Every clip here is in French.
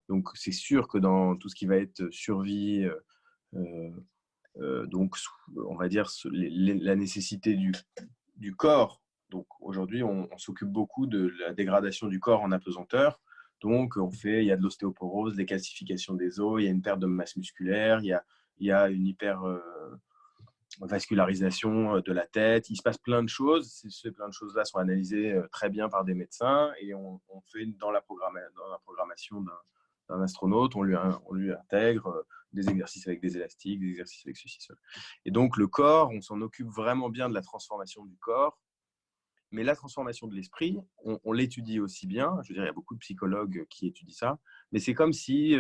Donc, c'est sûr que dans tout ce qui va être survie, euh, donc, on va dire la nécessité du corps. Donc, aujourd'hui, on s'occupe beaucoup de la dégradation du corps en apesanteur. Donc, il y a de l'ostéoporose, des calcifications des os, il y a une perte de masse musculaire, il y a une hyper vascularisation de la tête. Il se passe plein de choses. Ces plein de choses-là sont analysées très bien par des médecins et on fait dans la programmation d'un astronaute, on lui intègre des exercices avec des élastiques, des exercices avec ceci, cela. Et donc, le corps, on s'en occupe vraiment bien de la transformation du corps. Mais la transformation de l'esprit, on l'étudie aussi bien. Je veux dire, il y a beaucoup de psychologues qui étudient ça. Mais c'est comme si,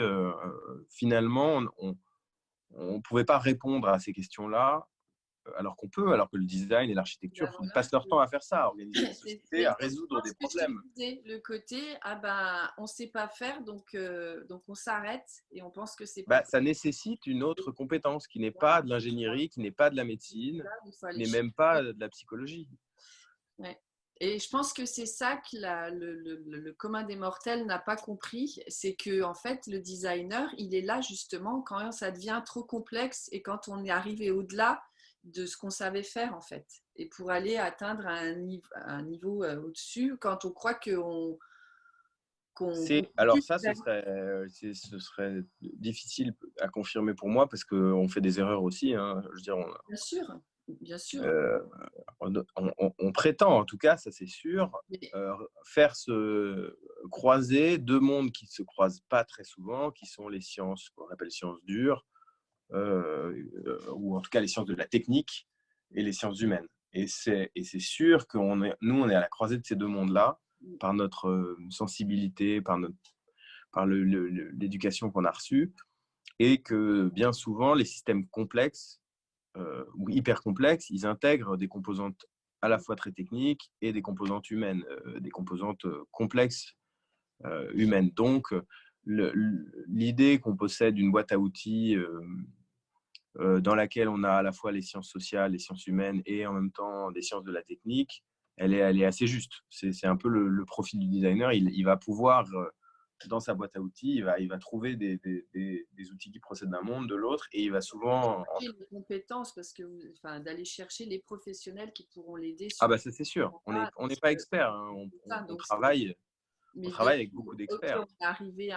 finalement, on ne pouvait pas répondre à ces questions-là alors que le design et l'architecture Ben voilà, passent leur temps à faire ça, à organiser des c'est sociétés, à exactement résoudre des ce que je te problèmes. disais, le côté, ah ben, on ne sait pas faire, donc on s'arrête et on pense que c'est pas Bah, ça nécessite une autre compétence qui n'est pas de l'ingénierie, qui n'est pas de la médecine, là, il faut qui aller n'est chercher. même pas de la psychologie. Ouais. Et je pense que c'est ça que le commun des mortels n'a pas compris, c'est que en fait le designer, il est là justement quand ça devient trop complexe et quand on est arrivé au-delà de ce qu'on savait faire en fait. Et pour aller atteindre un niveau au-dessus, quand on croit qu'on peut Alors plus ça, ce serait difficile à confirmer pour moi parce qu'on fait des erreurs aussi, hein. Je veux dire, bien sûr. euh, on prétend, en tout cas, ça c'est sûr, Mais faire se croiser deux mondes qui ne se croisent pas très souvent, qui sont les sciences qu'on appelle sciences dures, ou en tout cas les sciences de la technique et les sciences humaines. Et c'est sûr que nous, on est à la croisée de ces deux mondes-là, par notre sensibilité, par l'éducation qu'on a reçue, et que bien souvent, les systèmes complexes ou hyper complexes, ils intègrent des composantes à la fois très techniques et des composantes humaines, des composantes complexes humaines. Donc, l'idée qu'on possède une boîte à outils dans laquelle on a à la fois les sciences sociales, les sciences humaines et en même temps des sciences de la technique, elle est assez juste. C'est un peu le profil du designer. Il va pouvoir, dans sa boîte à outils, il va trouver des outils qui procèdent d'un monde, de l'autre, et il va souvent... les compétences, parce que enfin, d'aller chercher les professionnels qui pourront l'aider Ah sur bah ça c'est sûr, on n'est ça, on n'est parce pas que expert, hein. ça, On donc travaille, on mais de travaille avec beaucoup ok, d'experts. on est arrivé on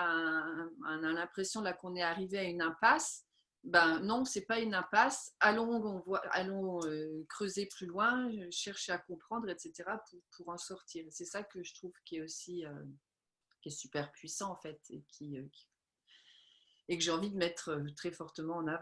a l'impression là qu'on est arrivé à une impasse. Ben non, c'est pas une impasse. Allons creuser plus loin, chercher à comprendre, etc. pour en sortir. C'est ça que je trouve qui est aussi qui est super puissant en fait et et que j'ai envie de mettre très fortement en avant.